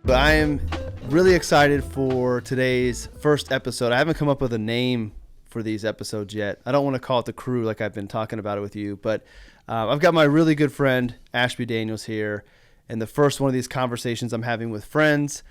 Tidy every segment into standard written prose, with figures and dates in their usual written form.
But I am really excited for today's first episode. I haven't come up with a name for these episodes yet. I don't want to call it The Crew like I've been talking about it with you, but I've got my really good friend, Ashby Daniels, here, and the first one of these conversations I'm having with friends,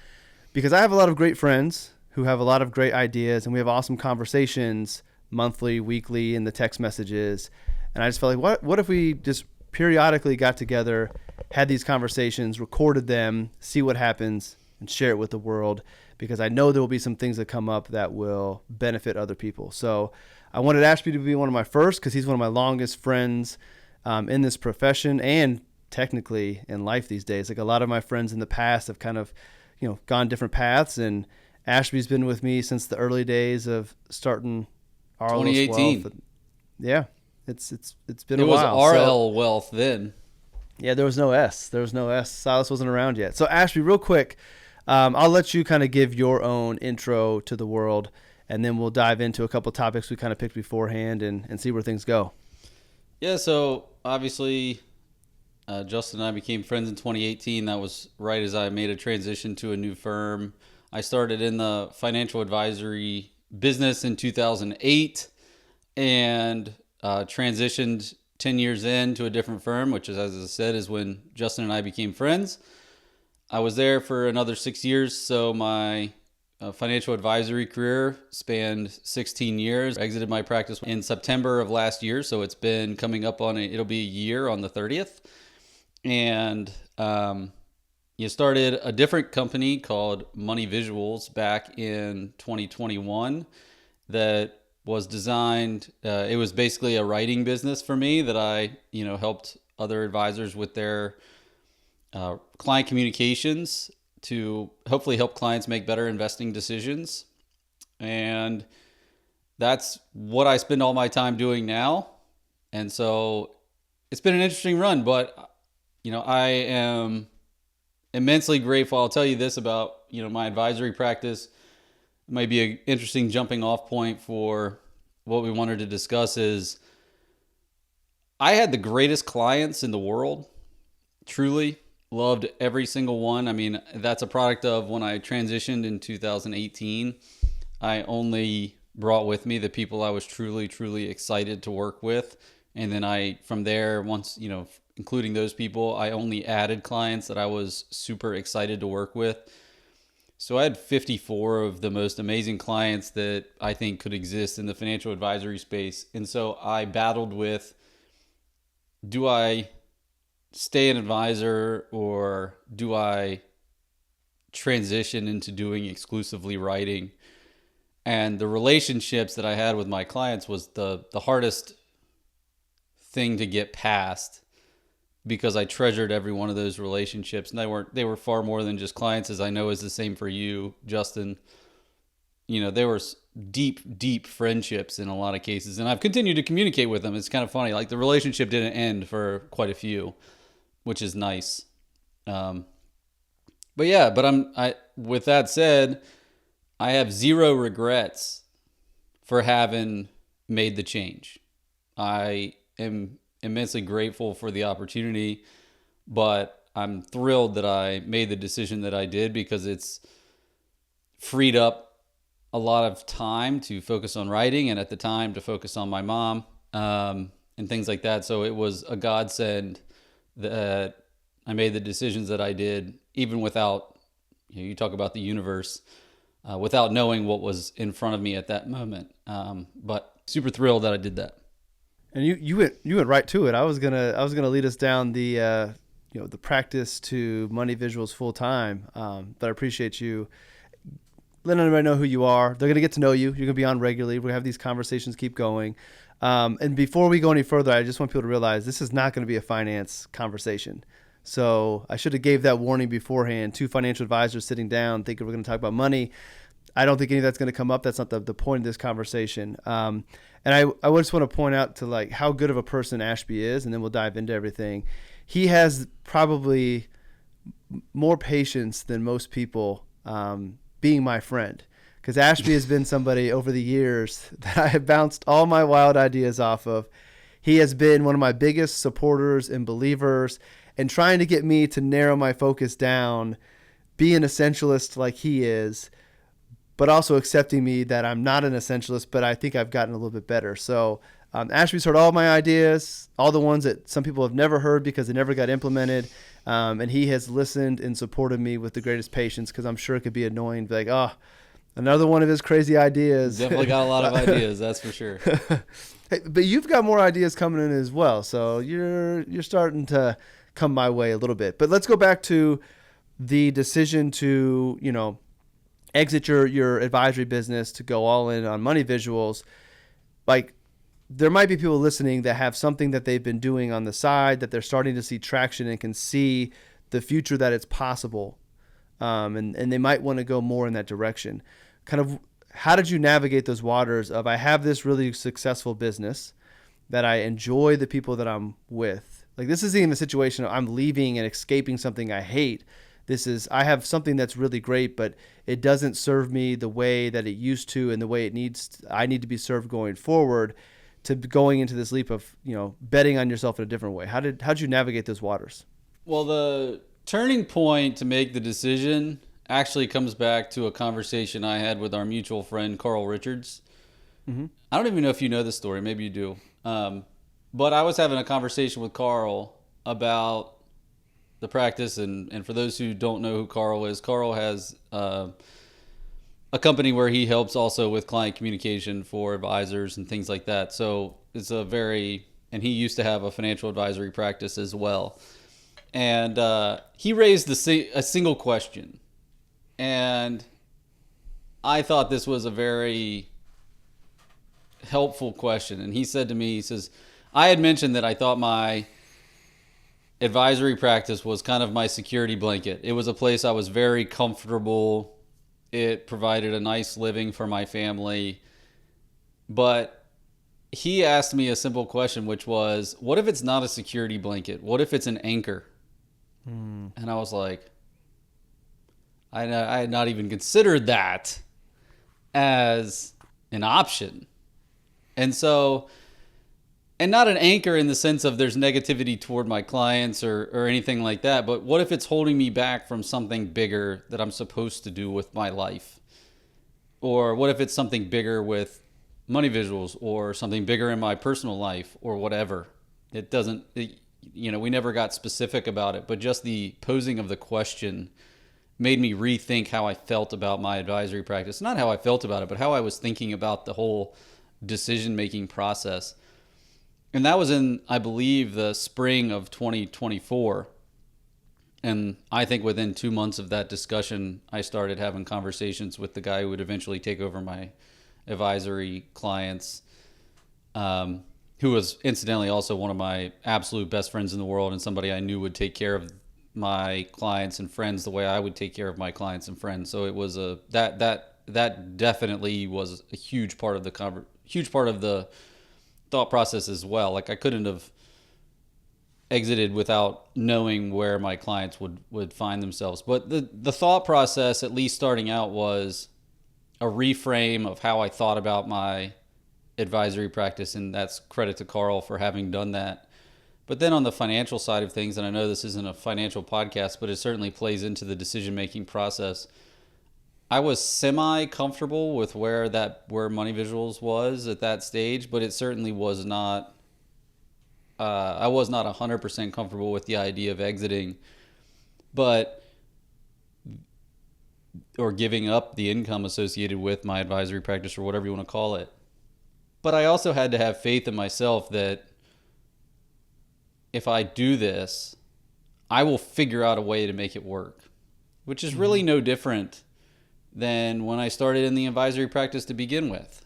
because I have a lot of great friends who have a lot of great ideas, and we have awesome conversations monthly, weekly, in the text messages. And I just felt like, what if we just periodically got together, had these conversations, recorded them, see what happens, and share it with the world, because I know there will be some things that come up that will benefit other people. So I wanted Ashby to be one of my first, because he's one of my longest friends in this profession and technically in life these days. Like, a lot of my friends in the past have kind of, gone different paths, and Ashby's been with me since the early days of starting RL 2018. Wealth. Yeah, it's been a while. It was RL Wealth then. Yeah, there was no S. Silas wasn't around yet. So Ashby, real quick, I'll let you kind of give your own intro to the world, and then we'll dive into a couple topics we kind of picked beforehand and see where things go. Yeah, so obviously Justin and I became friends in 2018. That was right as I made a transition to a new firm. I started in the financial advisory business in 2008 and transitioned 10 years into a different firm, which is, as I said, is when Justin and I became friends. I was there for another 6 years, so my financial advisory career spanned 16 years. I exited my practice in September of last year, so it's been coming up on it'll be a year on the 30th. And you started a different company called Money Visuals back in 2021 that was designed, it was basically a writing business for me that I, helped other advisors with their client communications to hopefully help clients make better investing decisions. And that's what I spend all my time doing now. And so it's been an interesting run, but, I am immensely grateful. I'll tell you this about, my advisory practice. It might be an interesting jumping off point for what we wanted to discuss is I had the greatest clients in the world, truly. Loved every single one. I mean, that's a product of when I transitioned in 2018. I only brought with me the people I was truly, truly excited to work with. And then from there, once, including those people, I only added clients that I was super excited to work with. So I had 54 of the most amazing clients that I think could exist in the financial advisory space. And so I battled with, do I stay an advisor or do I transition into doing exclusively writing? And the relationships that I had with my clients was the hardest thing to get past, because I treasured every one of those relationships, and they were far more than just clients, as I know is the same for you, Justin. They were deep friendships in a lot of cases, and I've continued to communicate with them. It's kind of funny, like the relationship didn't end for quite a few, which is nice. But with that said, I have zero regrets for having made the change. I am immensely grateful for the opportunity, but I'm thrilled that I made the decision that I did, because it's freed up a lot of time to focus on writing, and at the time to focus on my mom and things like that. So it was a godsend that I made the decisions that I did, even without, you talk about the universe, without knowing what was in front of me at that moment. But super thrilled that I did that. And you went right to it. I was gonna lead us down the the practice to Money Visuals full time. But I appreciate you letting everybody know who you are. They're gonna get to know you. You're gonna be on regularly. We have these conversations keep going. And before we go any further, I just want people to realize this is not going to be a finance conversation. So I should have gave that warning beforehand. Two financial advisors sitting down thinking we're going to talk about money. I don't think any of that's going to come up. That's not the point of this conversation. And I just want to point out to like how good of a person Ashby is, and then we'll dive into everything. He has probably more patience than most people being my friend, because Ashby has been somebody over the years that I have bounced all my wild ideas off of. He has been one of my biggest supporters and believers, and trying to get me to narrow my focus down be an essentialist like he is, but also accepting me that I'm not an essentialist, but I think I've gotten a little bit better. So Ashby's heard all my ideas, all the ones that some people have never heard because they never got implemented. And he has listened and supported me with the greatest patience, because I'm sure it could be annoying. Be like, oh, another one of his crazy ideas. Definitely got a lot of ideas, that's for sure. Hey, but you've got more ideas coming in as well. So you're starting to come my way a little bit. But let's go back to the decision to, exit your advisory business to go all in on money visuals. Like, there might be people listening that have something that they've been doing on the side that they're starting to see traction and can see the future that it's possible. And they might want to go more in that direction. Kind of, how did you navigate those waters of, I have this really successful business that I enjoy the people that I'm with. Like, this isn't even a situation of I'm leaving and escaping something I hate. This is, I have something that's really great, but it doesn't serve me the way that it used to and the way I need to be served going forward, to going into this leap of, betting on yourself in a different way. How'd you navigate those waters? Well, the turning point to make the decision actually comes back to a conversation I had with our mutual friend, Carl Richards. Mm-hmm. I don't even know if you know this story. Maybe you do. But I was having a conversation with Carl about the practice. And for those who don't know who Carl is, Carl has a company where he helps also with client communication for advisors and things like that. So it's and he used to have a financial advisory practice as well. And he raised a single question. And I thought this was a very helpful question. And he said to me, he says, I had mentioned that I thought my advisory practice was kind of my security blanket. It was a place I was very comfortable. It provided a nice living for my family. But he asked me a simple question, which was, what if it's not a security blanket? What if it's an anchor? And I was like, I had not even considered that as an option. And so, and not an anchor in the sense of there's negativity toward my clients or anything like that, but what if it's holding me back from something bigger that I'm supposed to do with my life? Or what if it's something bigger with money visuals, or something bigger in my personal life, or whatever? We never got specific about it, but just the posing of the question made me rethink how I felt about my advisory practice. Not how I felt about it, but how I was thinking about the whole decision-making process. And that was in, I believe, the spring of 2024. And I think within 2 months of that discussion, I started having conversations with the guy who would eventually take over my advisory clients, who was incidentally also one of my absolute best friends in the world, and somebody I knew would take care of my clients and friends the way I would take care of my clients and friends. So it was that definitely was a huge part of the thought process as well. Like, I couldn't have exited without knowing where my clients would find themselves. But the thought process, at least starting out, was a reframe of how I thought about my advisory practice, and that's credit to Carl for having done that. But then on the financial side of things, and I know this isn't a financial podcast, but it certainly plays into the decision-making process, I was semi-comfortable with where Money Visuals was at that stage, but it certainly was not, I was not 100% comfortable with the idea of exiting, or giving up the income associated with my advisory practice, or whatever you want to call it. But I also had to have faith in myself that if I do this, I will figure out a way to make it work, which is really no different than when I started in the advisory practice to begin with.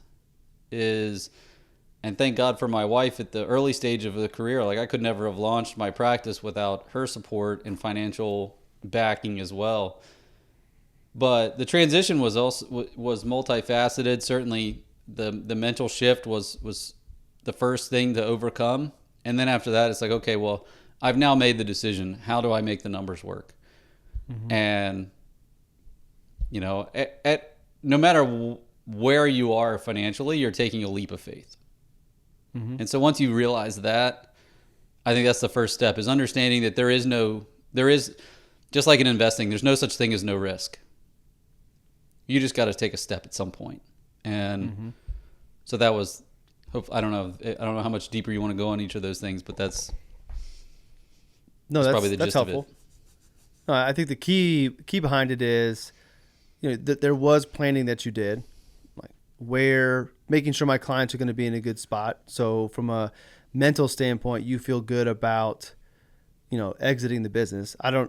And thank God for my wife at the early stage of the career. Like, I could never have launched my practice without her support and financial backing as well. But the transition was multifaceted. Certainly the mental shift was the first thing to overcome. And then after that, it's like, okay, well, I've now made the decision. How do I make the numbers work? Mm-hmm. And, no matter where you are financially, you're taking a leap of faith. Mm-hmm. And so once you realize that, I think that's the first step, is understanding that there is just like in investing, there's no such thing as no risk. You just got to take a step at some point. And so that was, I don't know how much deeper you want to go on each of those things, but that's probably the gist helpful. of it. No, I think the key behind it is, that there was planning that you did, like where making sure my clients are going to be in a good spot. So from a mental standpoint, you feel good about, exiting the business. I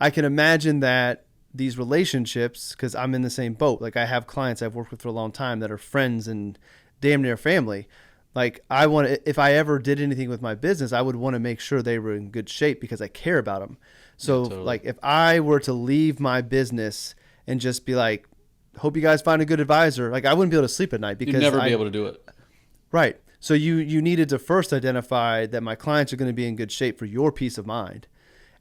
can imagine that these relationships, because I'm in the same boat. Like I have clients I've worked with for a long time that are friends and damn near family. Like if I ever did anything with my business, I would want to make sure they were in good shape because I care about them. So Yeah, totally. like if I were to leave my business and just be like, hope you guys find a good advisor, like I wouldn't be able to sleep at night because You'd never be able to do it. Right. So you needed to first identify that my clients are going to be in good shape for your peace of mind.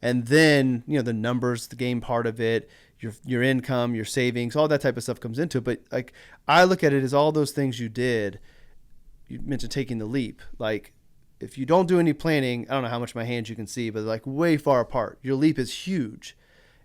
And then, the numbers, the game part of it, your income, your savings, all that type of stuff comes into it. But like I look at it as all those things you did. You mentioned taking the leap. Like if you don't do any planning, I don't know how much my hands you can see, but like way far apart. Your leap is huge,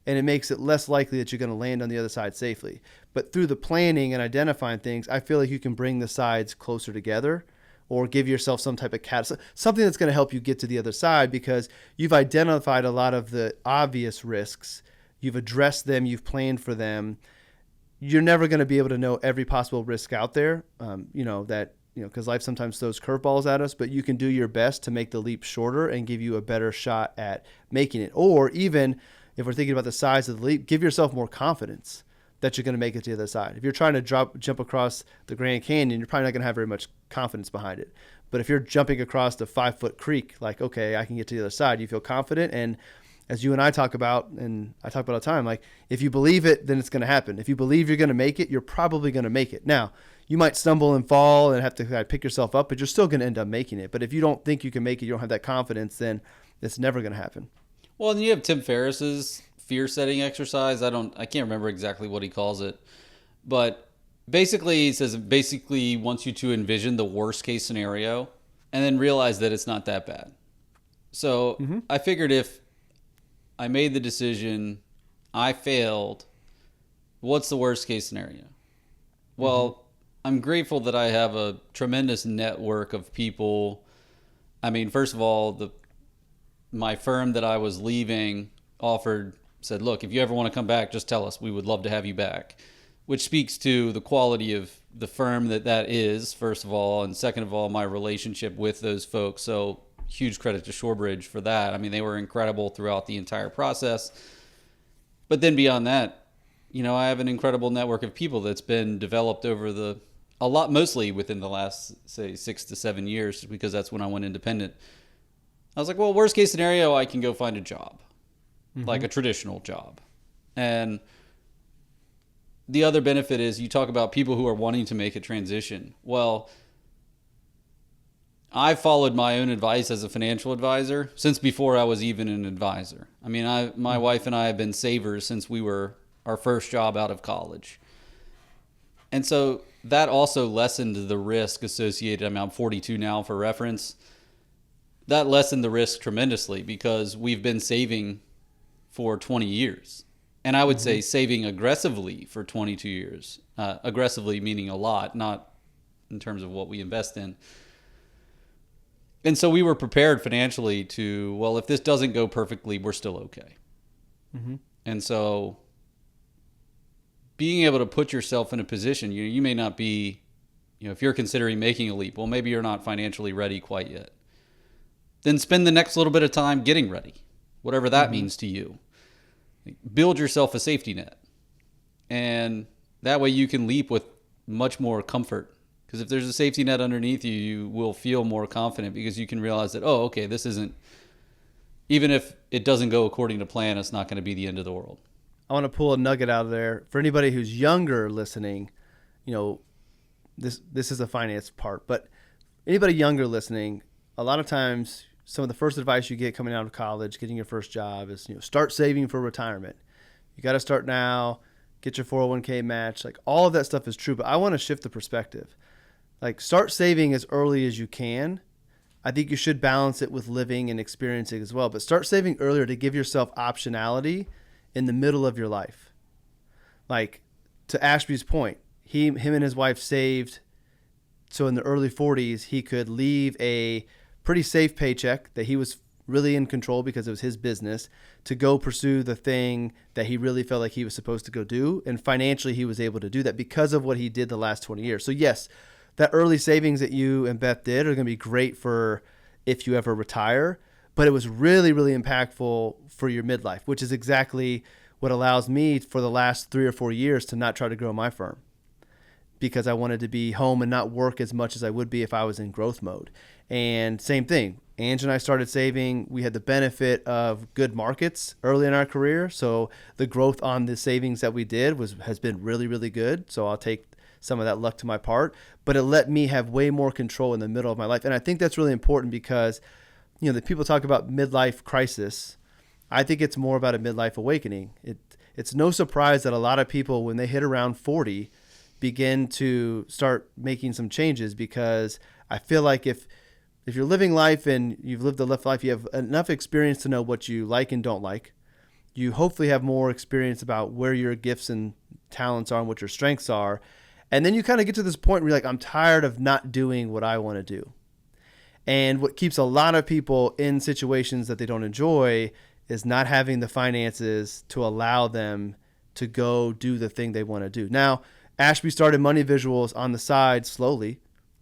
and it makes it less likely that you're going to land on the other side safely. But through the planning and identifying things, I feel like you can bring the sides closer together, or give yourself some type of something that's going to help you get to the other side because you've identified a lot of the obvious risks. You've addressed them. You've planned for them. You're never going to be able to know every possible risk out there, because life sometimes throws curveballs at us, but you can do your best to make the leap shorter and give you a better shot at making it. Or even if we're thinking about the size of the leap, give yourself more confidence that you're going to make it to the other side. If you're trying to jump across the Grand Canyon, you're probably not going to have very much confidence behind it. But if you're jumping across the 5-foot creek, like, okay, I can get to the other side, you feel confident. And as you and I talk about, and I talk about all the time, like if you believe it, then it's going to happen. If you believe you're going to make it, you're probably going to make it. Now, you might stumble and fall and have to kind of pick yourself up, but you're still going to end up making it. But if you don't think you can make it, you don't have that confidence, then it's never going to happen. Well, and you have Tim Ferriss's fear setting exercise. I can't remember exactly what he calls it, but basically he says wants you to envision the worst case scenario and then realize that it's not that bad. So I figured if I made the decision, I failed, what's the worst case scenario? Well, I'm grateful that I have a tremendous network of people. I mean, first of all, my firm that I was leaving said, look, if you ever want to come back, just tell us. We would love to have you back, which speaks to the quality of the firm that is, first of all, and second of all, my relationship with those folks. So huge credit to Shorebridge for that. I mean, they were incredible throughout the entire process. But then beyond that, I have an incredible network of people that's been developed over mostly within the last, say, 6 to 7 years, because that's when I went independent. I was like, well, worst case scenario, I can go find a job, like a traditional job. And the other benefit is you talk about people who are wanting to make a transition. Well, I followed my own advice as a financial advisor since before I was even an advisor. I mean, my wife and I have been savers since we were our first job out of college. And so that also lessened the risk associated. I mean, I'm 42 now for reference. That lessened the risk tremendously because we've been saving for 20 years. And I would say saving aggressively for 22 years. Aggressively meaning a lot, not in terms of what we invest in. And so we were prepared financially to, well, if this doesn't go perfectly, we're still okay. And so being able to put yourself in a position, you may not be, if you're considering making a leap, well, maybe you're not financially ready quite yet. Then spend the next little bit of time getting ready, whatever that means to you. Build yourself a safety net. And that way you can leap with much more comfort. Because if there's a safety net underneath you, you will feel more confident because you can realize that, oh, okay, this isn't, even if it doesn't go according to plan, it's not going to be the end of the world. I want to pull a nugget out of there for anybody who's younger listening. This is a finance part, but anybody younger listening, a lot of times some of the first advice you get coming out of college, getting your first job is, start saving for retirement. You got to start now, get your 401k match. Like all of that stuff is true, but I want to shift the perspective. Like start saving as early as you can I think you should balance it with living and experiencing as well. But start saving earlier to give yourself optionality in the middle of your life. Like, to Ashby's point, him and his wife saved so in the early 40s he could leave a pretty safe paycheck that he was really in control because it was his business to go pursue the thing that he really felt like he was supposed to go do. And financially, he was able to do that because of what he did the last 20 years. So yes, that early savings that you and Beth did are going to be great for if you ever retire, but it was really, really impactful for your midlife, which is exactly what allows me for the last 3 or 4 years to not try to grow my firm, because I wanted to be home and not work as much as I would be if I was in growth mode. And same thing, Ange and I started saving. We had the benefit of good markets early in our career. So the growth on the savings that we did has been really, really good. So I'll take some of that luck to my part, but it let me have way more control in the middle of my life. And I think that's really important because, the people talk about midlife crisis. I think it's more about a midlife awakening. It's no surprise that a lot of people, when they hit around 40, begin to start making some changes, because I feel like if you're living life and you've lived a life, you have enough experience to know what you like and don't like. You hopefully have more experience about where your gifts and talents are and what your strengths are. And then you kind of get to this point where you're like, I'm tired of not doing what I want to do. And what keeps a lot of people in situations that they don't enjoy is not having the finances to allow them to go do the thing they want to do. Now, Ashby started Money Visuals on the side slowly.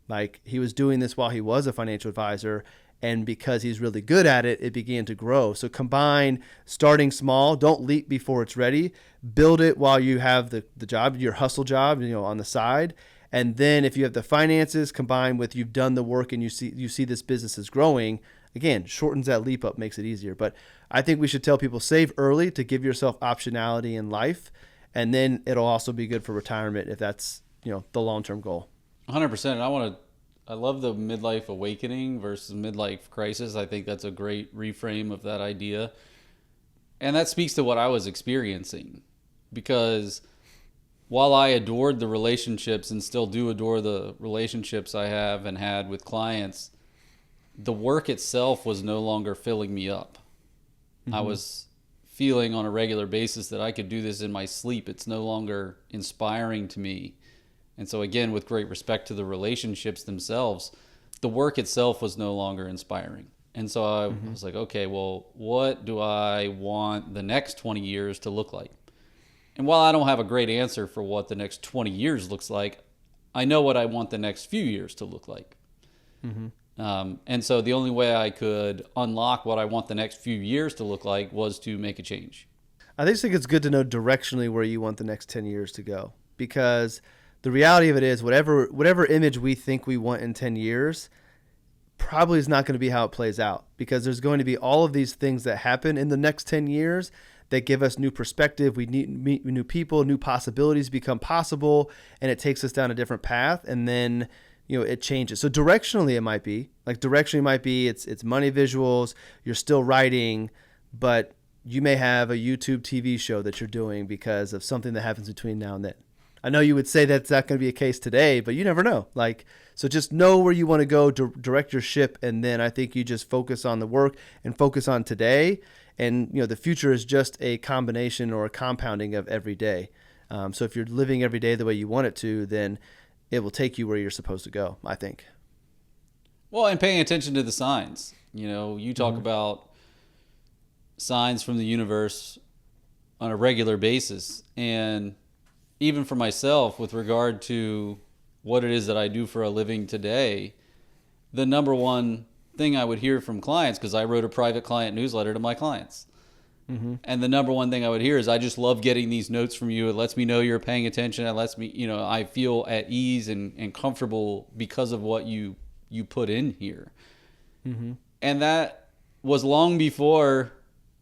Like, he was doing this while he was a financial advisor, and because he's really good at it, it began to grow. So combine starting small, don't leap before it's ready, build it while you have the job, your hustle job, on the side. And then if you have the finances combined with you've done the work and you see this business is growing, again, shortens that leap up, makes it easier. But I think we should tell people, save early to give yourself optionality in life. And then it'll also be good for retirement if that's, the long-term goal. 100%. I love the midlife awakening versus midlife crisis. I think that's a great reframe of that idea. And that speaks to what I was experiencing, because while I adored the relationships and still do adore the relationships I have and had with clients, the work itself was no longer filling me up. Mm-hmm. I was feeling on a regular basis that I could do this in my sleep. It's no longer inspiring to me. And so again, with great respect to the relationships themselves, the work itself was no longer inspiring. And so I was like, okay, well, what do I want the next 20 years to look like? And while I don't have a great answer for what the next 20 years looks like, I know what I want the next few years to look like. Mm-hmm. And so the only way I could unlock what I want the next few years to look like was to make a change. I just think it's good to know directionally where you want the next 10 years to go, because the reality of it is whatever image we think we want in 10 years probably is not going to be how it plays out, because there's going to be all of these things that happen in the next 10 years that give us new perspective. We meet new people, new possibilities become possible, and it takes us down a different path. And then, it changes. So directionally, it might be it's Money Visuals. You're still writing, but you may have a YouTube TV show that you're doing because of something that happens between now and then. I know you would say that's not going to be a case today, but you never know. So just know where you want to go, direct your ship, and then I think you just focus on the work and focus on today. And the future is just a combination or a compounding of every day. So if you're living every day the way you want it to, then it will take you where you're supposed to go, I think. Well, and paying attention to the signs. You talk about signs from the universe on a regular basis, and even for myself, with regard to what it is that I do for a living today, the number one thing I would hear from clients, because I wrote a private client newsletter to my clients, and the number one thing I would hear is, I just love getting these notes from you. It lets me know you're paying attention. It lets me, I feel at ease and comfortable because of what you put in here. Mm-hmm. And that was long before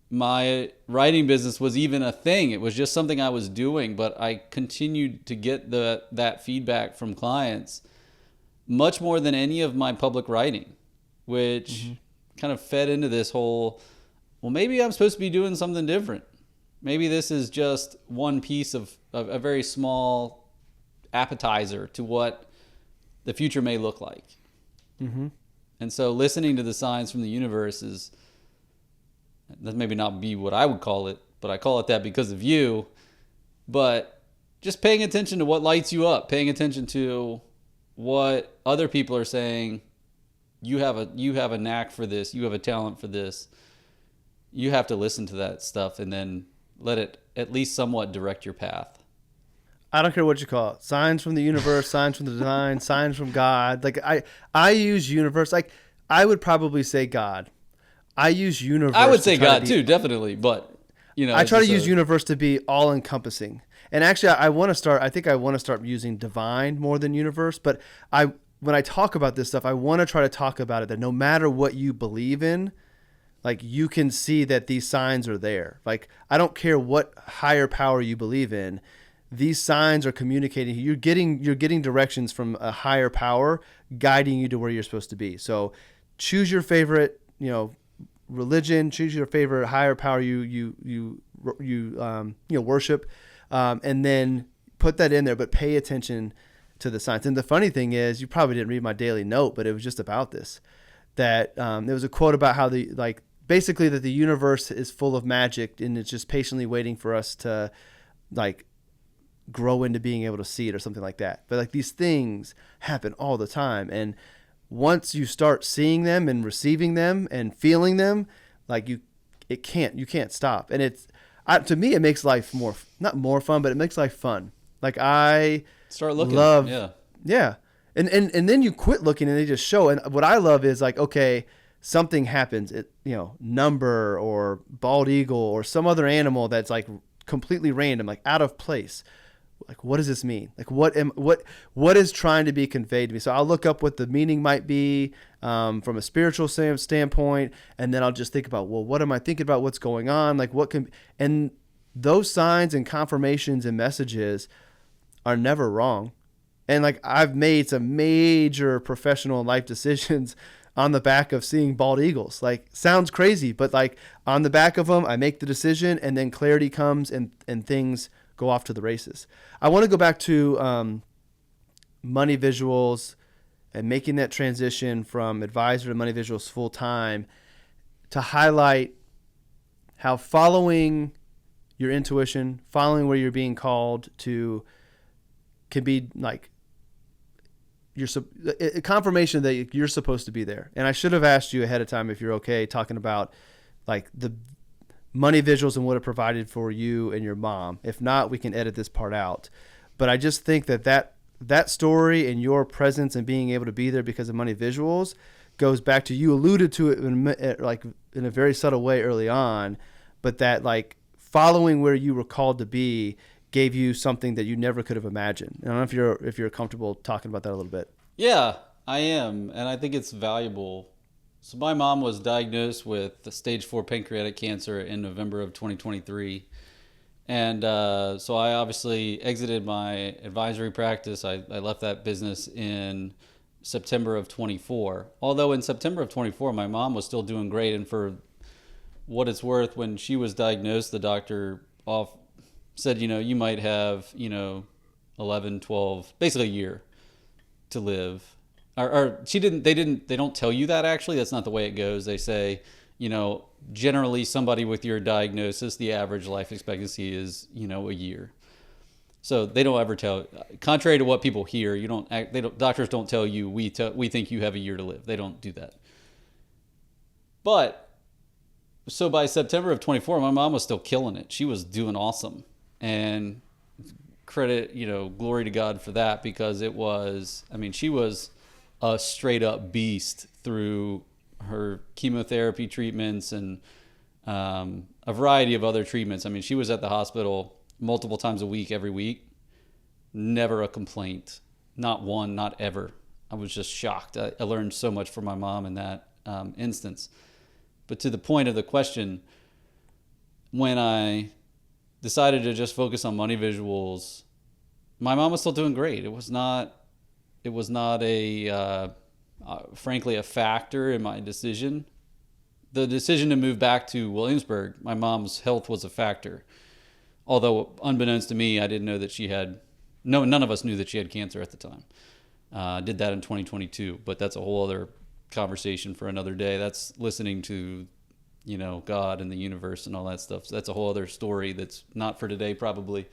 my writing business was even a thing. It was just something I was doing, but I continued to get that feedback from clients much more than any of my public writing, which kind of fed into this whole, well, maybe I'm supposed to be doing something different. Maybe this is just one piece of a very small appetizer to what the future may look like. Mm-hmm. And so listening to the signs from the universe is, that maybe not be what I would call it, but I call it that because of you. But just paying attention to what lights you up, paying attention to what other people are saying. You have a knack for this, you have a talent for this. You have to listen to that stuff and then let it at least somewhat direct your path. I don't care what you call it. Signs from the universe, signs from the divine, signs from God. Like I use universe. Like I would probably say God. I use universe. I would to say try to God be- too, definitely, but I it's try to just use universe to be all encompassing. And actually, I want to start. I think I want to start using divine more than universe. But when I talk about this stuff, I want to try to talk about it that no matter what you believe in, like you can see that these signs are there. Like I don't care what higher power you believe in, these signs are communicating. You're getting directions from a higher power guiding you to where you're supposed to be. So choose your favorite, religion. Choose your favorite higher power you worship, and then put that in there. But pay attention to the signs. And the funny thing is, you probably didn't read my daily note, but it was just about this. That there was a quote about how basically that the universe is full of magic and it's just patiently waiting for us to grow into being able to see it or something like that. But these things happen all the time, and once you start seeing them and receiving them and feeling them, you can't stop. And to me it makes life not more fun, but it makes life fun. I start looking. Love, yeah. And then you quit looking and they just show. And what I love is okay, something happens, number or bald eagle or some other animal that's completely random, out of place. What does this mean? What is trying to be conveyed to me? So I'll look up what the meaning might be from a spiritual standpoint, and then I'll just think about, well, what am I thinking about? What's going on? And those signs and confirmations and messages are never wrong. And I've made some major professional life decisions on the back of seeing bald eagles. Sounds crazy, but on the back of them, I make the decision, and then clarity comes, and things go off to the races. I want to go back to money visuals and making that transition from advisor to money visuals full time, to highlight how following your intuition, following where you're being called to, can be a confirmation that you're supposed to be there. And I should have asked you ahead of time if you're okay talking about the money visuals and what it provided for you and your mom. If not, we can edit this part out. But I just think that story and your presence and being able to be there because of money visuals goes back to, you alluded to it in a very subtle way early on, but that following where you were called to be gave you something that you never could have imagined. I don't know if you're comfortable talking about that a little bit. Yeah, I am, and I think it's valuable. So my mom was diagnosed with stage 4 pancreatic cancer in November of 2023. And so I obviously exited my advisory practice. I left that business in September of 24. Although in September of 24, my mom was still doing great. And for what it's worth, when she was diagnosed, the doctor said, you might have, 11, 12, basically a year to live. Or they don't tell you that, actually. That's not the way it goes. They say, generally somebody with your diagnosis, the average life expectancy is, a year. So they don't ever tell, contrary to what people hear, doctors don't tell you, we think you have a year to live. They don't do that. But so by September of 24, my mom was still killing it. She was doing awesome. And glory to God for that, because she was a straight up beast through her chemotherapy treatments and a variety of other treatments. She was at the hospital multiple times a week, every week. Never a complaint. Not one, not ever. I was just shocked. I learned so much from my mom in that instance. But to the point of the question, when I decided to just focus on money visuals, my mom was still doing great. It was not frankly a factor in my decision. The decision to move back to Williamsburg, my mom's health was a factor. Although unbeknownst to me, I didn't know that none of us knew that she had cancer at the time. Did that in 2022, but that's a whole other conversation for another day. That's listening to, God and the universe and all that stuff. So that's a whole other story that's not for today probably.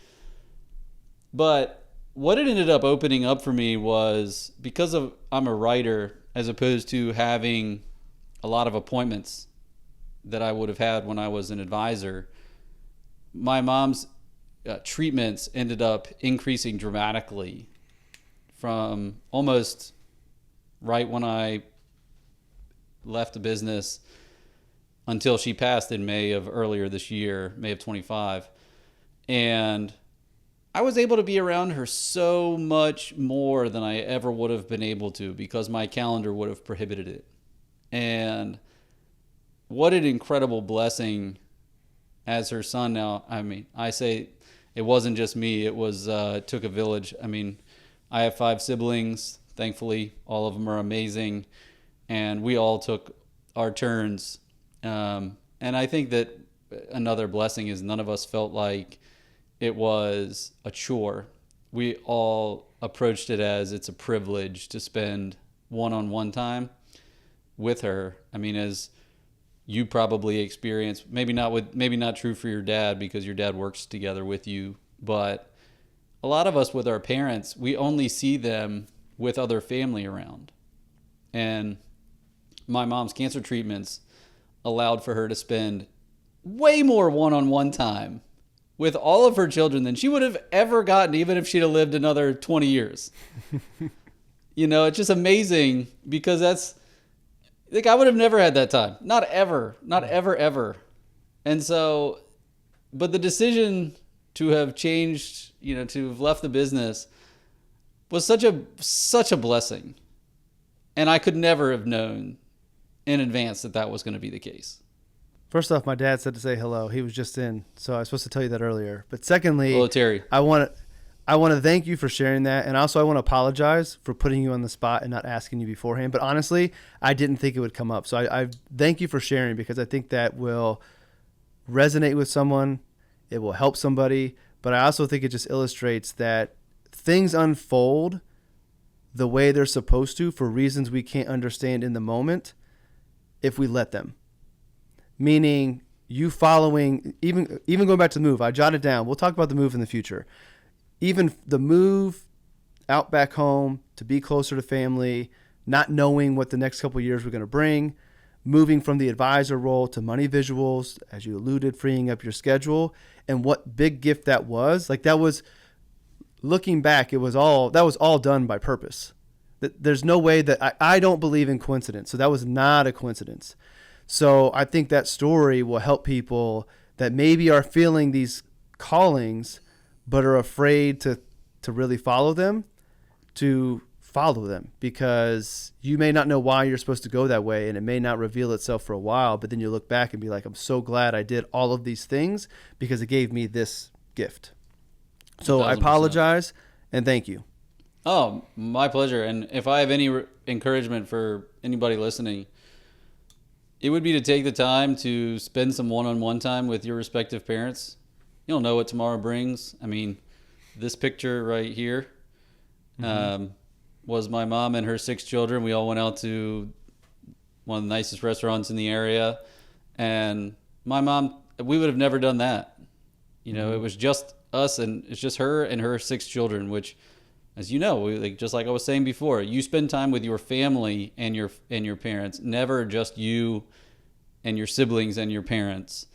But what it ended up opening up for me was because I'm a writer, as opposed to having a lot of appointments that I would have had when I was an advisor, my mom's treatments ended up increasing dramatically from almost right when I left the business until she passed in May of earlier this year, May of 25. And I was able to be around her so much more than I ever would have been able to because my calendar would have prohibited it. And what an incredible blessing as her son now. I mean, I say it wasn't just me. It was it took a village. I mean, I have 5 siblings. Thankfully, all of them are amazing. And we all took our turns. And I think that another blessing is none of us felt like it was a chore. We all approached it as it's a privilege to spend one-on-one time with her. I mean, as you probably experienced, maybe not true for your dad because your dad works together with you, but a lot of us with our parents, we only see them with other family around. And my mom's cancer treatments allowed for her to spend way more one-on-one time with all of her children than she would have ever gotten, even if she'd have lived another 20 years. It's just amazing because that's, like, I would have never had that time. Not ever. Not ever, ever. And so, but the decision to have changed, to have left the business was such a blessing. And I could never have known in advance that was going to be the case. First off, my dad said to say hello. He was just in, so I was supposed to tell you that earlier. But secondly, hello, Terry. I want to thank you for sharing that, and also I want to apologize for putting you on the spot and not asking you beforehand. But honestly, I didn't think it would come up. So I thank you for sharing because I think that will resonate with someone. It will help somebody. But I also think it just illustrates that things unfold the way they're supposed to for reasons we can't understand in the moment if we let them. Meaning you following, even going back to the move, I jotted down. We'll talk about the move in the future. Even the move out back home to be closer to family, not knowing what the next couple of years were going to bring, moving from the advisor role to money visuals, as you alluded, freeing up your schedule, and what big gift that was. Like that was, looking back, that was all done by purpose. There's no way that I don't believe in coincidence. So that was not a coincidence. So I think that story will help people that maybe are feeling these callings, but are afraid to really follow them, to follow them, because you may not know why you're supposed to go that way, and it may not reveal itself for a while, but then you look back and be like, I'm so glad I did all of these things because it gave me this gift. So 1,000%. I apologize and thank you. Oh, my pleasure. And if I have any encouragement for anybody listening, it would be to take the time to spend some one-on-one time with your respective parents. You don't know what tomorrow brings. I mean, this picture right here was my mom and her 6 children. We all went out to one of the nicest restaurants in the area. And my mom, we would have never done that. It was just us, and it's just her and her 6 children, which, as you know, just like I was saying before, you spend time with your family and your parents, never just you and your siblings and your parents.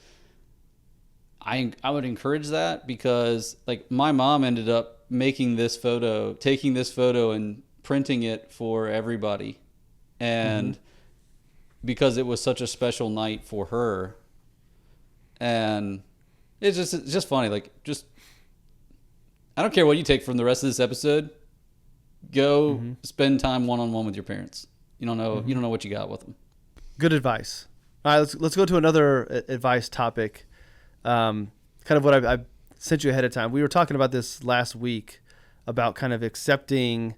I would encourage that because, like, my mom ended up taking this photo and printing it for everybody. And because it was such a special night for her. And it's just funny. Like, I don't care what you take from the rest of this episode. Go spend time one-on-one with your parents. You don't know what you got with them. Good advice. All right, let's go to another advice topic. Kind of what I sent you ahead of time. We were talking about this last week about kind of accepting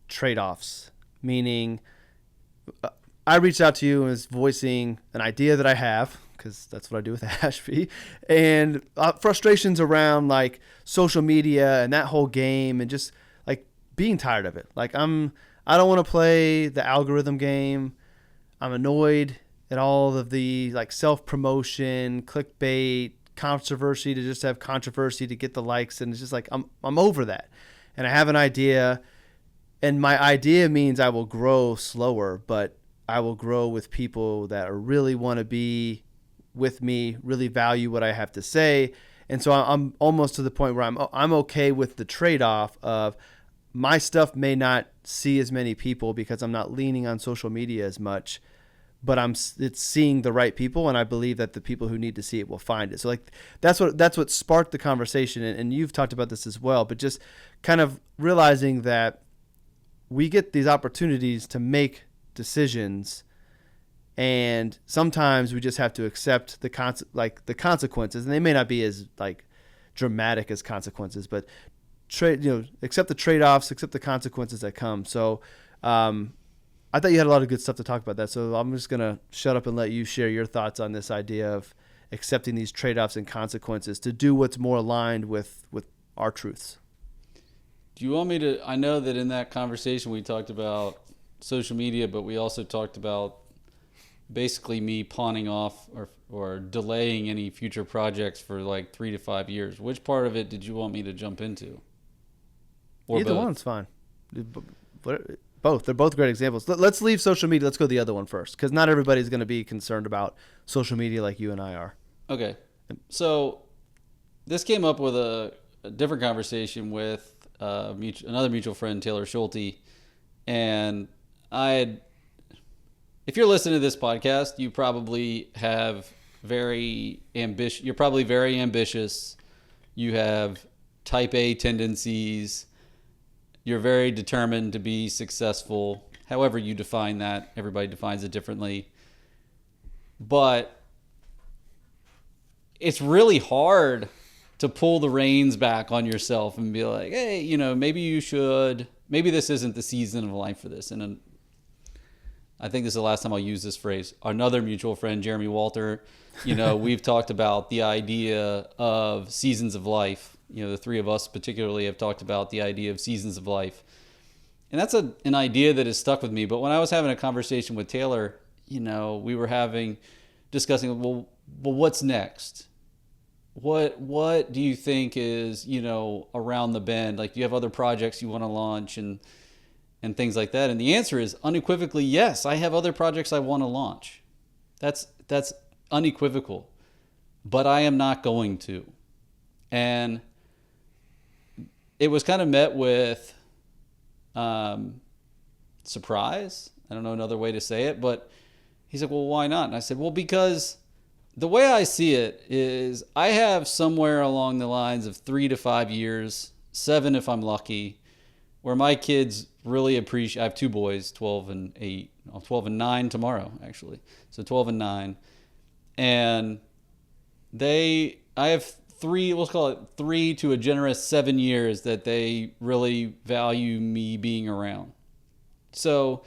trade-offs, meaning I reached out to you and was voicing an idea that I have, because that's what I do with Ashby, and frustrations around like social media and that whole game, and just like being tired of it. Like I don't want to play the algorithm game. I'm annoyed at all of the like self-promotion, clickbait, controversy to just have controversy to get the likes. And it's just like, I'm over that. And I have an idea, and my idea means I will grow slower, but I will grow with people that really want to be with me, really value what I have to say. And so I'm almost to the point where I'm okay with the trade-off of my stuff may not see as many people because I'm not leaning on social media as much, but it's seeing the right people, and I believe that the people who need to see it will find it. So like that's what sparked the conversation, and you've talked about this as well, but just kind of realizing that we get these opportunities to make decisions, and sometimes we just have to accept the consequences, and they may not be as like dramatic as consequences, but accept the trade-offs, accept the consequences that come. So I thought you had a lot of good stuff to talk about that. So I'm just going to shut up and let you share your thoughts on this idea of accepting these trade-offs and consequences to do what's more aligned with our truths. Do you want me to, I know that in that conversation we talked about social media, but we also talked about basically me pawning off or delaying any future projects for like 3 to 5 years. Which part of it did you want me to jump into? Or Either one's fine. Both. They're both great examples. Let's leave social media. Let's go to the other one first, because not everybody's going to be concerned about social media like you and I are. Okay. So this came up with a different conversation with another mutual friend, Taylor Schulte. And if you're listening to this podcast, you probably have you're probably very ambitious. You have type A tendencies. You're very determined to be successful. However you define that, everybody defines it differently. But it's really hard to pull the reins back on yourself and be like, hey, maybe this isn't the season of life for this. And I think this is the last time I'll use this phrase. Another mutual friend, Jeremy Walter, we've talked about the idea of seasons of life. The three of us particularly have talked about the idea of seasons of life. And that's an idea that has stuck with me. But when I was having a conversation with Taylor, we were discussing, well, what's next? What do you think is, around the bend? Like, do you have other projects you want to launch and things like that? And the answer is unequivocally, yes, I have other projects I want to launch. That's unequivocal, but I am not going to. And it was kind of met with surprise. I don't know another way to say it, but he's like, well, why not? And I said, well, because the way I see it is I have somewhere along the lines of 3 to 5 years, 7 if I'm lucky, where my kids really appreciate. I have 2 boys, 12 and 8, 12 and 9 tomorrow, actually. So 12 and 9. And I have 3, let's call it 3 to a generous 7 years that they really value me being around. So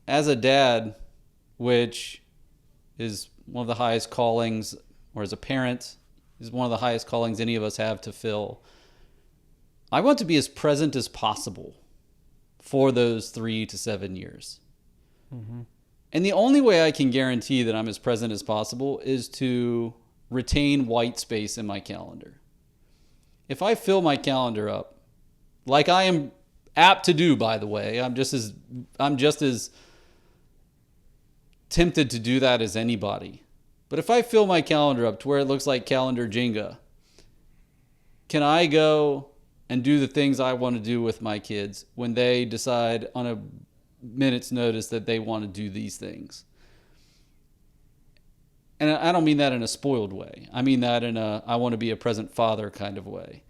as a dad, which is one of the highest callings, or as a parent, is one of the highest callings any of us have to fill, I want to be as present as possible for those 3 to 7 years. Mm-hmm. And the only way I can guarantee that I'm as present as possible is to retain white space in my calendar. If I fill my calendar up, like I am apt to do, by the way, I'm just as tempted to do that as anybody. But if I fill my calendar up to where it looks like calendar Jenga, can I go and do the things I want to do with my kids when they decide on a minute's notice that they want to do these things? And I don't mean that in a spoiled way. I mean that in I want to be a present father kind of way.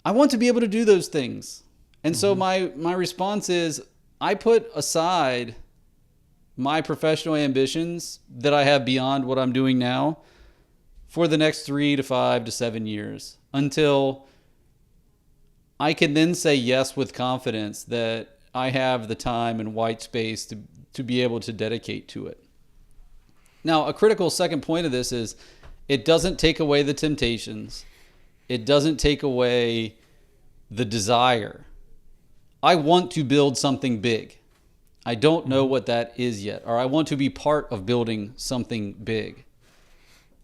I want to be able to do those things. And so my response is I put aside my professional ambitions that I have beyond what I'm doing now for the next 3 to 5 to 7 years until I can then say yes with confidence that I have the time and white space to be able to dedicate to it. Now, a critical second point of this is it doesn't take away the temptations. It doesn't take away the desire. I want to build something big. I don't know what that is yet, or I want to be part of building something big.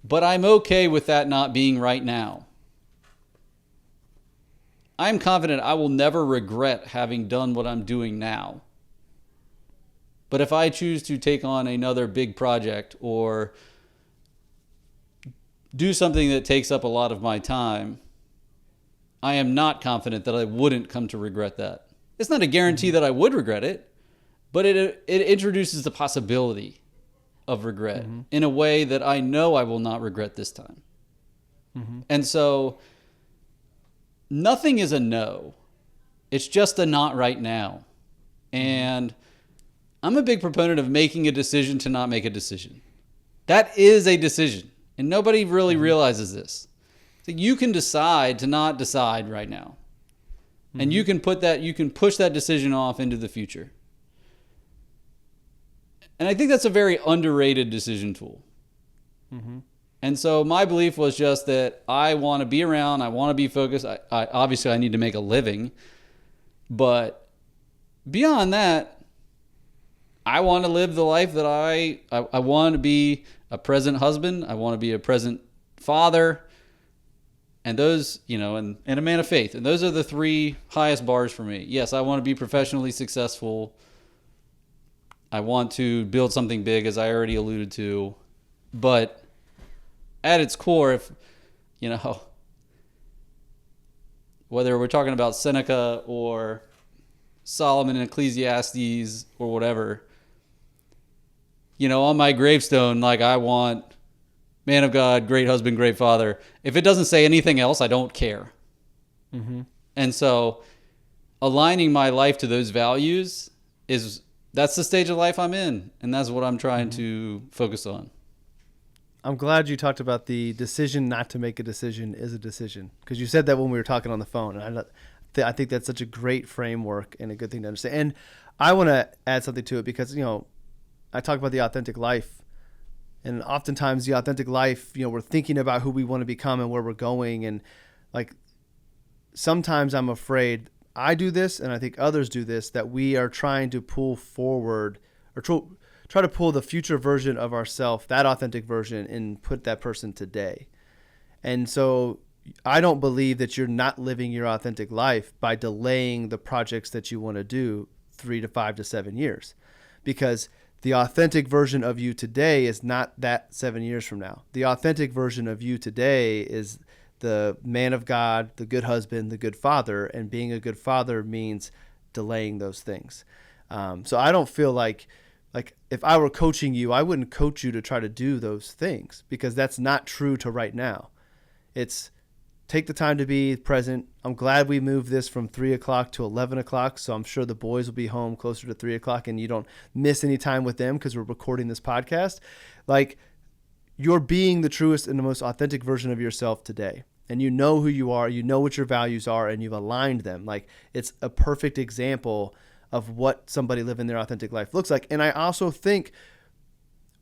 But I'm okay with that not being right now. I'm confident I will never regret having done what I'm doing now. But if I choose to take on another big project or do something that takes up a lot of my time, I am not confident that I wouldn't come to regret that. It's not a guarantee that I would regret it, but it introduces the possibility of regret in a way that I know I will not regret this time. And so nothing is a no. It's just a not right now. And I'm a big proponent of making a decision to not make a decision. That is a decision. And nobody really realizes this. So you can decide to not decide right now. And you can push that decision off into the future. And I think that's a very underrated decision tool. And so my belief was just that I want to be around. I want to be focused. Obviously, I need to make a living. But beyond that, I want to live the life that I want to be a present husband. I want to be a present father. And those, and a man of faith. And those are the three highest bars for me. Yes, I want to be professionally successful. I want to build something big, as I already alluded to. But at its core, if, whether we're talking about Seneca or Solomon in Ecclesiastes or whatever, on my gravestone, I want man of God, great husband, great father. If it doesn't say anything else, I don't care. And so aligning my life to those values that's the stage of life I'm in. And that's what I'm trying to focus on. I'm glad you talked about the decision not to make a decision is a decision, because you said that when we were talking on the phone. And I think that's such a great framework and a good thing to understand. And I want to add something to it because, I talk about the authentic life. And oftentimes the authentic life, we're thinking about who we want to become and where we're going. And sometimes I'm afraid I do this, and I think others do this, that we are trying to pull forward or try to pull the future version of ourselves, that authentic version, and put that person today. And so I don't believe that you're not living your authentic life by delaying the projects that you want to do 3 to 5 to 7 years, because the authentic version of you today is not that 7 years from now. The authentic version of you today is the man of God, the good husband, the good father, and being a good father means delaying those things. So I don't feel like if I were coaching you, I wouldn't coach you to try to do those things, because that's not true to right now. It's take the time to be present. I'm glad we moved this from 3 o'clock to 11 o'clock. So I'm sure the boys will be home closer to 3 o'clock and you don't miss any time with them because we're recording this podcast. You're being the truest and the most authentic version of yourself today. And you know who you are, you know what your values are, and you've aligned them. It's a perfect example of what somebody living their authentic life looks like. And I also think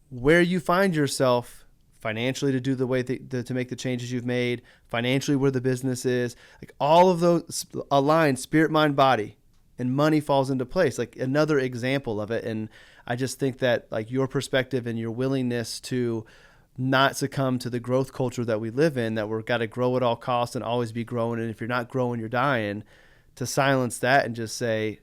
where you find yourself financially to do the way to make the changes you've made, financially where the business is, all of those align, spirit, mind, body, and money falls into place. Another example of it. And I just think that your perspective and your willingness to not succumb to the growth culture that we live in, that we've got to grow at all costs and always be growing. And if you're not growing, you're dying, to silence that and just say,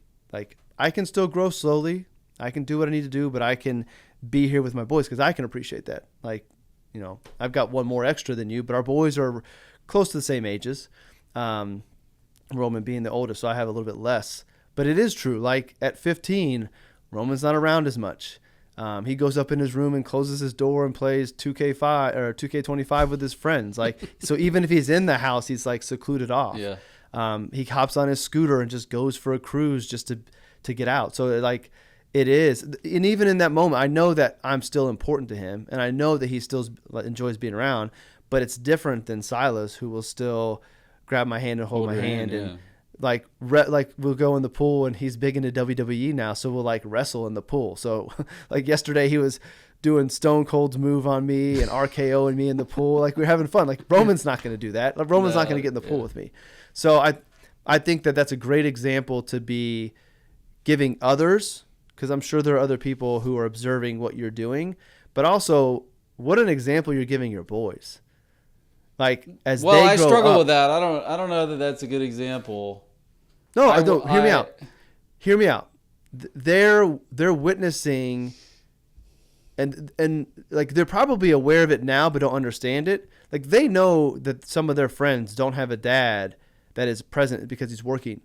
I can still grow slowly. I can do what I need to do, but I can be here with my boys because I can appreciate that. I've got one more extra than you, but our boys are close to the same ages. Roman being the oldest, so I have a little bit less. But it is true. At 15, Roman's not around as much. He goes up in his room and closes his door and plays 2K5 or 2K25 with his friends. So even if he's in the house, he's secluded off. Yeah. He hops on his scooter and just goes for a cruise just to get out. So it is. And even in that moment, I know that I'm still important to him, and I know that he still enjoys being around, but it's different than Silas, who will still grab my hand and hold my hand. Yeah. And we'll go in the pool, and he's big into WWE now, so we'll wrestle in the pool. So yesterday he was doing Stone Cold's move on me and RKOing me in the pool. We're having fun. Roman's not going to do that. Roman's not going to get in the pool with me. So I think that that's a great example to be giving others because I'm sure there are other people who are observing what you're doing, but also what an example you're giving your boys. Like as Well, they I grow struggle up, with that. I don't know that that's a good example. no, I, no, hear me I- out. Hear me out. They're witnessing, and like they're probably aware of it now, but don't understand it. Like they know that some of their friends don't have a dad that is present because he's working,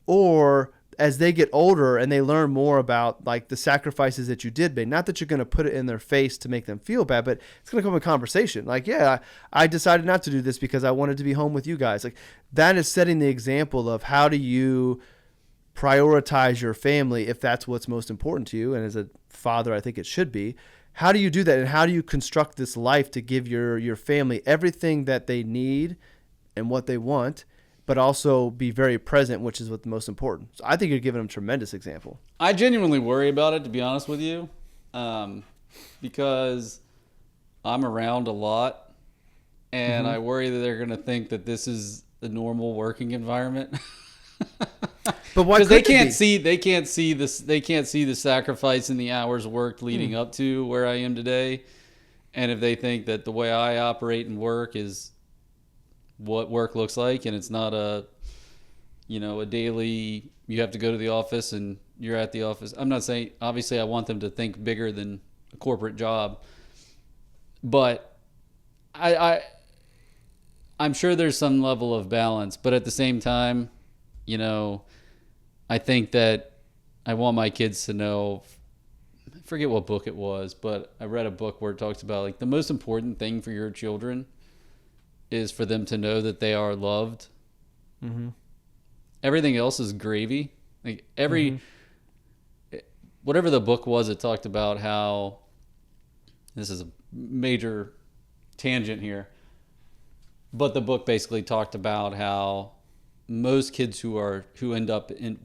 or as they get older and they learn more about like the sacrifices that you did make, not that you're going to put it in their face to make them feel bad, but it's going to come in conversation. Like, yeah, I decided not to do this because I wanted to be home with you guys. Like that is setting the example of how do you prioritize your family if that's what's most important to you. And as a father, I think it should be. How do you do that? And how do you construct this life to give your family everything that they need and what they want, but also be very present, which is what's most important. So I think you're giving them a tremendous example. I genuinely worry about it, to be honest with you, because I'm around a lot, and I worry that they're going to think that this is the normal working environment. But why? Because They can't see this. They can't see the sacrifice and the hours worked leading up to where I am today. And if they think that the way I operate and work is what work looks like, and it's not a daily, you have to go to the office and you're at the office. I'm not saying, obviously I want them to think bigger than a corporate job, but I'm sure there's some level of balance, but at the same time, I think that I want my kids to know, I forget what book it was, but I read a book where it talks about like the most important thing for your children is for them to know that they are loved. Mm-hmm. Everything else is gravy. Like whatever the book was, it talked about how, this is a major tangent here, but the book basically talked about how most kids who end up in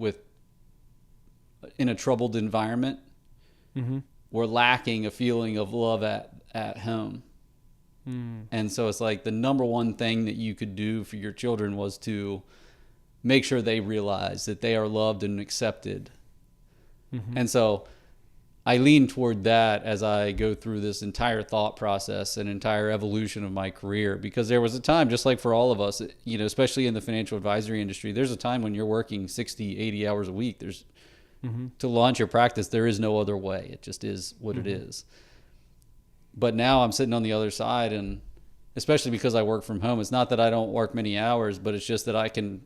a troubled environment were lacking a feeling of love at home. And so it's like the number one thing that you could do for your children was to make sure they realize that they are loved and accepted. And so I lean toward that as I go through this entire thought process and entire evolution of my career, because there was a time, just like for all of us, especially in the financial advisory industry, there's a time when you're working 60, 80 hours a week. There's to launch your practice, there is no other way. It just is what it is. But now I'm sitting on the other side, and especially because I work from home, it's not that I don't work many hours, but it's just that I can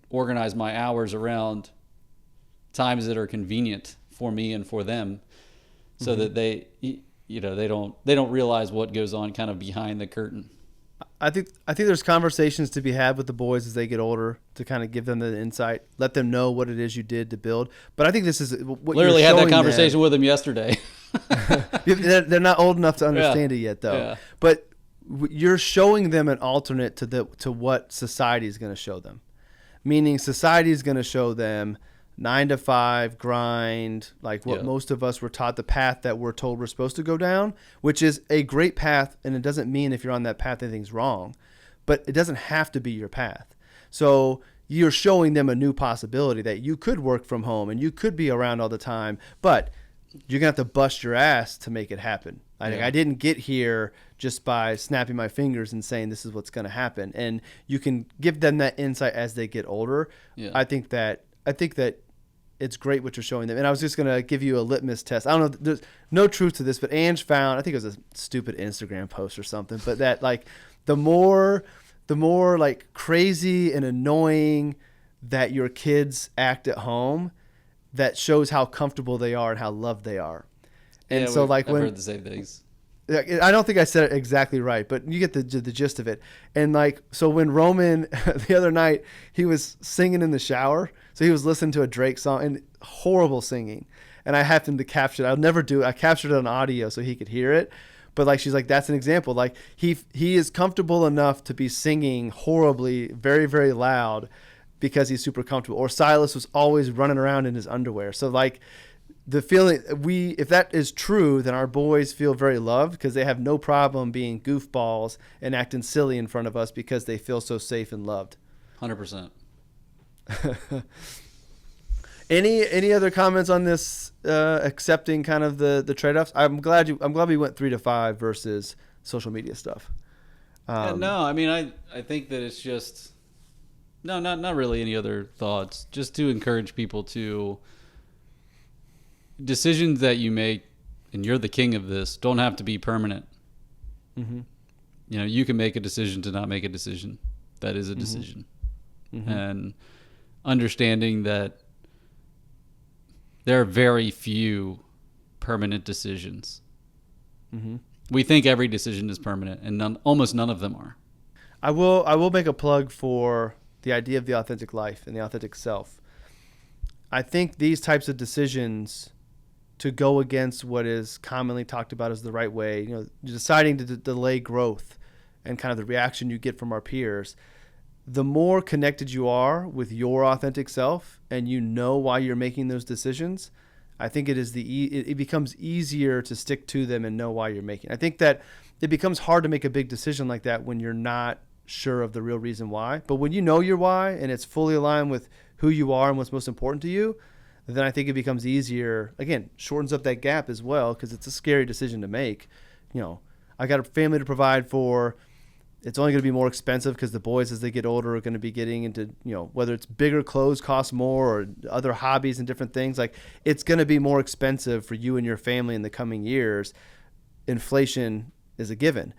organize my hours around times that are convenient for me and for them, so that they don't realize what goes on kind of behind the curtain. I think there's conversations to be had with the boys as they get older to kind of give them the insight, let them know what it is you did to build. But I think this is what Literally you're had that showing conversation with them yesterday. They're not old enough to understand it yet, though. Yeah. But you're showing them an alternate to what society is going to show them. Meaning society is going to show them 9 to 5 grind, like what most of us were taught, the path that we're told we're supposed to go down, which is a great path. And it doesn't mean if you're on that path, anything's wrong, but it doesn't have to be your path. So you're showing them a new possibility that you could work from home and you could be around all the time, but you're going to have to bust your ass to make it happen. I didn't get here just by snapping my fingers and saying this is what's going to happen. And you can give them that insight as they get older. Yeah. I think that it's great what you're showing them. And I was just going to give you a litmus test. I don't know, there's no truth to this, but Ange found, I think it was a stupid Instagram post or something, but that like the more like crazy and annoying that your kids act at home, that shows how comfortable they are and how loved they are. And so like I've heard the same things. I don't think I said it exactly right, but you get the gist of it. And like, so when Roman the other night, he was singing in the shower. So he was listening to a Drake song and horrible singing. And I happened to capture it. I'll never do it. I captured it on audio so he could hear it. But like, she's like, that's an example. Like he is comfortable enough to be singing horribly, very, very loud because he's super comfortable. Or Silas was always running around in his underwear. So like, the feeling if that is true, then our boys feel very loved because they have no problem being goofballs and acting silly in front of us because they feel so safe and loved. 100%. Any other comments on this? Accepting kind of the trade-offs. I'm glad we went 3 to 5 versus social media stuff. Yeah, no, I mean, I think that it's just no, not really any other thoughts. Just to encourage people to decisions that you make, and you're the king of this, don't have to be permanent. Mm-hmm. You know, you can make a decision to not make a decision. That is a decision. Mm-hmm. And understanding that there are very few permanent decisions. Mm-hmm. We think every decision is permanent, and almost none of them are. I will make a plug for the idea of the authentic life and the authentic self. I think these types of decisions to go against what is commonly talked about as the right way, you know, deciding to delay growth and kind of the reaction you get from our peers, the more connected you are with your authentic self and you know why you're making those decisions, I think it becomes easier to stick to them and know why you're making. I think that it becomes hard to make a big decision like that when you're not sure of the real reason why. But when you know your why and it's fully aligned with who you are and what's most important to you, then I think it becomes easier. Again, shortens up that gap as well, because it's a scary decision to make. You know, I got a family to provide for. It's only going to be more expensive because the boys, as they get older, are going to be getting into, you know, whether it's bigger clothes cost more or other hobbies and different things. Like, it's going to be more expensive for you and your family in the coming years. Inflation is a given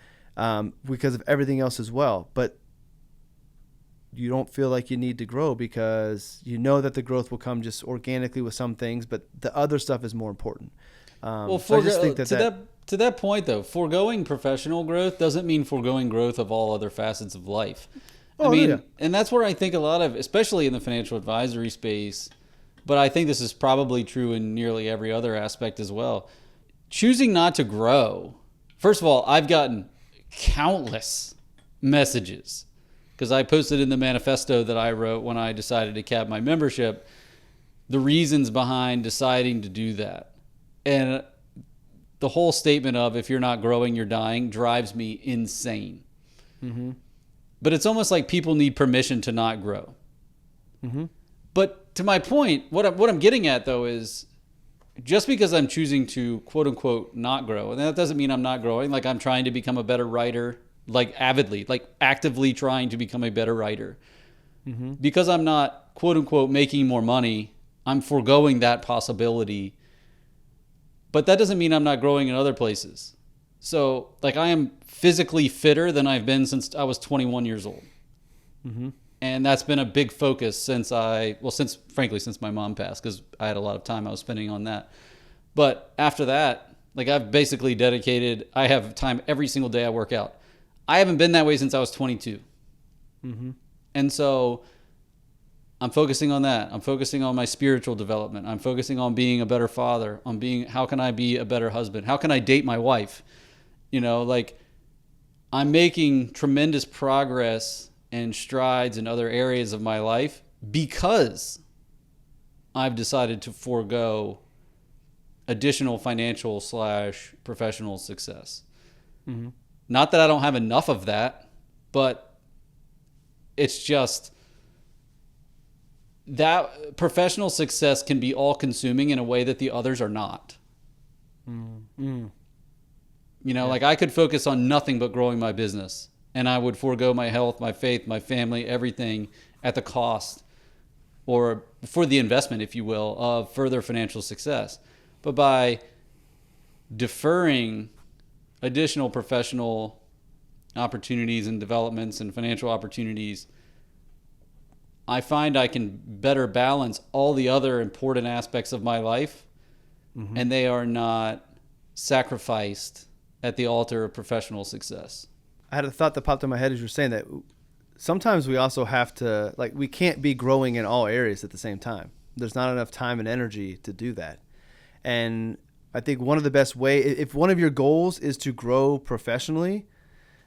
because of everything else as well. But you don't feel like you need to grow because you know that the growth will come just organically with some things, but the other stuff is more important. Well, so I just think to that point, though, foregoing professional growth doesn't mean foregoing growth of all other facets of life. I mean, yeah. And that's where I think a lot of, especially in the financial advisory space, but I think this is probably true in nearly every other aspect as well. Choosing not to grow. First of all, I've gotten countless messages because I posted in the manifesto that I wrote when I decided to cap my membership, the reasons behind deciding to do that. And the whole statement of, if you're not growing, you're dying, drives me insane. Mm-hmm. But it's almost like people need permission to not grow. Mm-hmm. But to my point, what I'm getting at, though, is just because I'm choosing to, quote unquote, not grow, and that doesn't mean I'm not growing. Like, I'm trying to become a better writer, like avidly, like actively trying to become a better writer. Mm-hmm. Because I'm not, quote unquote, making more money, I'm foregoing that possibility. But that doesn't mean I'm not growing in other places. So, like, I am physically fitter than I've been since I was 21 years old. Mm-hmm. And that's been a big focus since my mom passed, because I had a lot of time I was spending on that. But after that, like, I've basically I have time every single day I work out. I haven't been that way since I was 22. Mm-hmm. And so I'm focusing on that. I'm focusing on my spiritual development. I'm focusing on being a better father, how can I be a better husband? How can I date my wife? You know, like, I'm making tremendous progress and strides in other areas of my life because I've decided to forego additional financial / professional success. Mm-hmm. Not that I don't have enough of that, but it's just that professional success can be all-consuming in a way that the others are not. Mm-hmm. You know, like, I could focus on nothing but growing my business, and I would forego my health, my faith, my family, everything at the cost, or for the investment, if you will, of further financial success. But by deferring additional professional opportunities and developments and financial opportunities, I find I can better balance all the other important aspects of my life, mm-hmm. and they are not sacrificed at the altar of professional success. I had a thought that popped in my head as you're saying that. Sometimes we also have to, like, we can't be growing in all areas at the same time. There's not enough time and energy to do that. And I think one of the best if one of your goals is to grow professionally,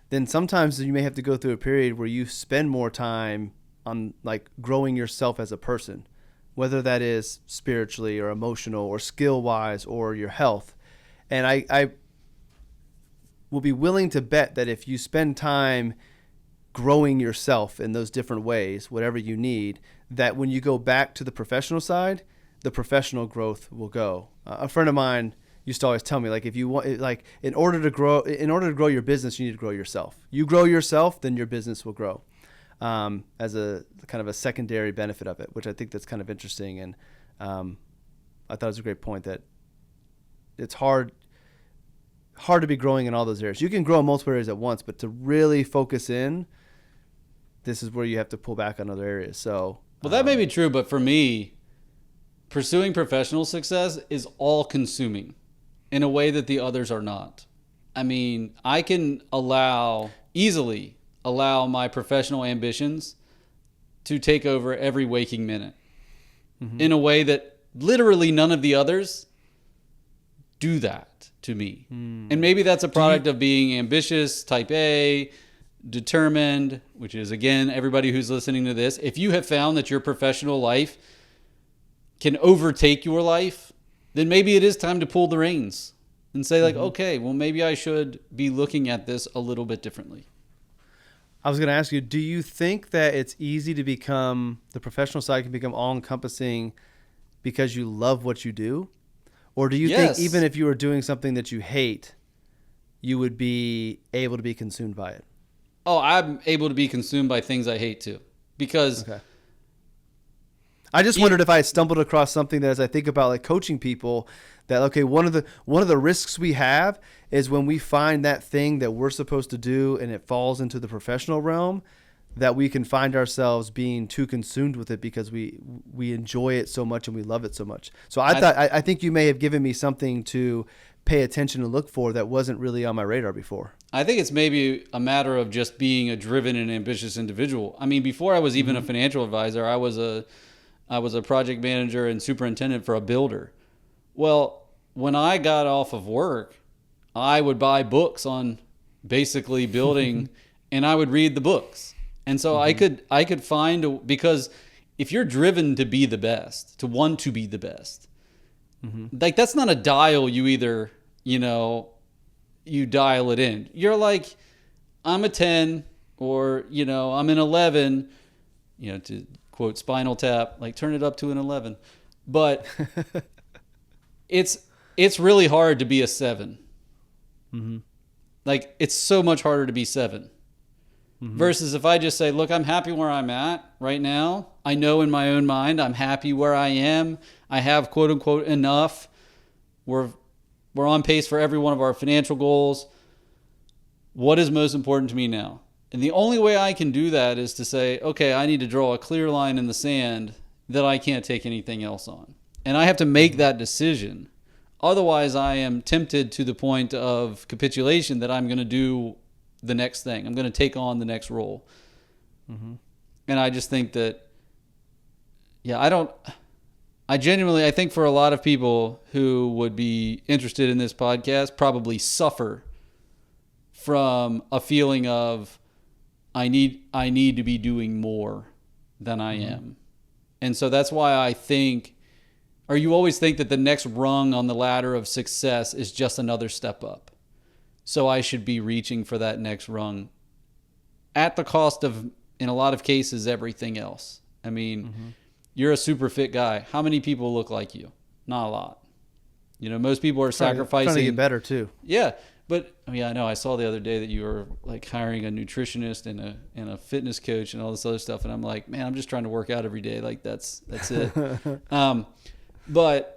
then sometimes you may have to go through a period where you spend more time on, like, growing yourself as a person, whether that is spiritually or emotional or skill wise or your health. And I will be willing to bet that if you spend time growing yourself in those different ways, whatever you need, that when you go back to the professional side, the professional growth will go. A friend of mine used to always tell me, like, if you want, like, in order to grow your business, you need to grow yourself. You grow yourself, then your business will grow, as a kind of a secondary benefit of it, which I think that's kind of interesting. And I thought it was a great point that it's hard to be growing in all those areas. You can grow in multiple areas at once, but to really focus in, this is where you have to pull back on other areas. So, well, that may be true, but for me, pursuing professional success is all consuming in a way that the others are not. I mean, I can easily allow my professional ambitions to take over every waking minute in a way that literally none of the others do that to me. And maybe that's a product of being ambitious, type A, determined, which is, again, everybody who's listening to this. If you have found that your professional life can overtake your life, then maybe it is time to pull the reins and say, like, okay, well, maybe I should be looking at this a little bit differently. I was going to ask you, do you think that it's easy to become, the professional side can become all-encompassing because you love what you do? Or do you think even if you were doing something that you hate, you would be able to be consumed by it? Oh, I'm able to be consumed by things I hate too. Because I just wondered if I had stumbled across something that, as I think about like coaching people, that, okay, one of the risks we have is when we find that thing that we're supposed to do and it falls into the professional realm, that we can find ourselves being too consumed with it because we enjoy it so much and we love it so much. So I think you may have given me something to pay attention and look for that wasn't really on my radar before. I think it's maybe a matter of just being a driven and ambitious individual. I mean, before I was even a financial advisor, I was a project manager and superintendent for a builder. Well, when I got off of work, I would buy books on basically building and I would read the books. And so I could find, because if you're driven to be the best, to want to be the best, like, that's not a dial you either, you dial it in. You're like, I'm a 10 or, I'm an 11, to quote Spinal Tap, like, turn it up to an 11. But it's really hard to be a 7. Like, it's so much harder to be 7. Versus if I just say, look, I'm happy where I'm at right now. I know in my own mind I'm happy where I am. I have, quote unquote, enough. We're on pace for every one of our financial goals. What is most important to me now? And the only way I can do that is to say, okay, I need to draw a clear line in the sand that I can't take anything else on. And I have to make that decision. Otherwise, I am tempted to the point of capitulation that I'm going to do the next thing. I'm going to take on the next role. And I just think that, I think for a lot of people who would be interested in this podcast probably suffer from a feeling of, I need to be doing more than I am. And so that's why I think, or you always think that the next rung on the ladder of success is just another step up. So I should be reaching for that next rung at the cost of, in a lot of cases, everything else. I mean, you're a super fit guy. How many people look like you? Not a lot. Most people are sacrificing. Trying to get better too. Yeah. But I know I saw the other day that you were like hiring a nutritionist and a fitness coach and all this other stuff. And I'm like, man, I'm just trying to work out every day. Like that's it. But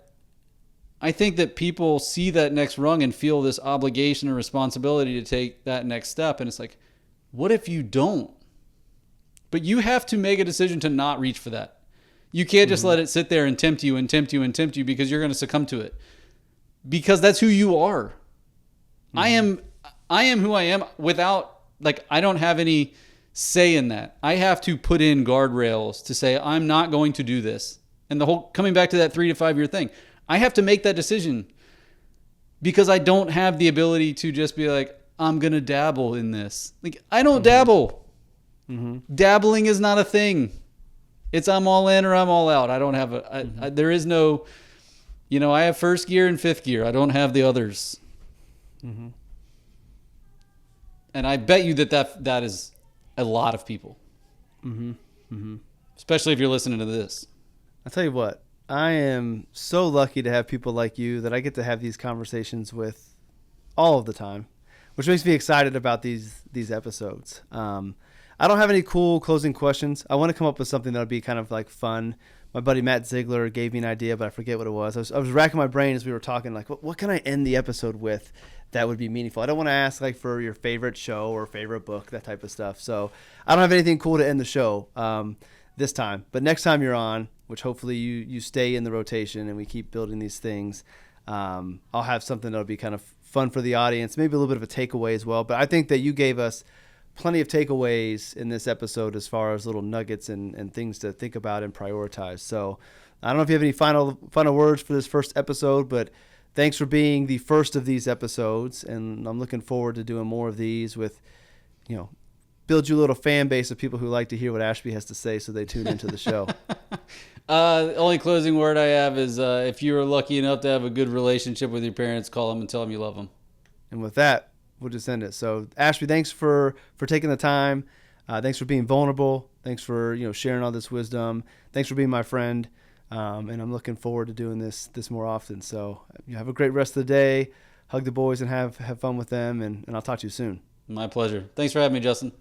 I think that people see that next rung and feel this obligation or responsibility to take that next step. And it's like, what if you don't? But you have to make a decision to not reach for that. You can't just let it sit there and tempt you and tempt you and tempt you because you're going to succumb to it. Because that's who you are. I am who I am without, like, I don't have any say in that. I have to put in guardrails to say, I'm not going to do this. And the whole, coming back to that 3 to 5 year thing, I have to make that decision because I don't have the ability to just be like, I'm going to dabble in this. Like, I don't dabble. Dabbling is not a thing. It's I'm all in or I'm all out. I don't have there is no, I have first gear and fifth gear. I don't have the others. And I bet you that is a lot of people. Especially if you're listening to this. I'll tell you what, I am so lucky to have people like you that I get to have these conversations with all of the time, which makes me excited about these episodes. I don't have any cool closing questions. I want to come up with something that'll be kind of like fun. My buddy Matt Ziegler gave me an idea, but I forget what it was. I was racking my brain as we were talking, like, what can I end the episode with that would be meaningful? I don't want to ask like for your favorite show or favorite book, that type of stuff. So I don't have anything cool to end the show this time. But next time you're on, which hopefully you stay in the rotation and we keep building these things, I'll have something that'll be kind of fun for the audience, maybe a little bit of a takeaway as well. But I think that you gave us plenty of takeaways in this episode as far as little nuggets and things to think about and prioritize. So I don't know if you have any final words for this first episode, but thanks for being the first of these episodes. And I'm looking forward to doing more of these with, build you a little fan base of people who like to hear what Ashby has to say, so they tune into the show. The only closing word I have is if you were lucky enough to have a good relationship with your parents, call them and tell them you love them. And with that, we'll just end it. So Ashby, thanks for taking the time. Thanks for being vulnerable. Thanks for sharing all this wisdom. Thanks for being my friend. And I'm looking forward to doing this more often. So have a great rest of the day. Hug the boys and have fun with them. And I'll talk to you soon. My pleasure. Thanks for having me, Justin.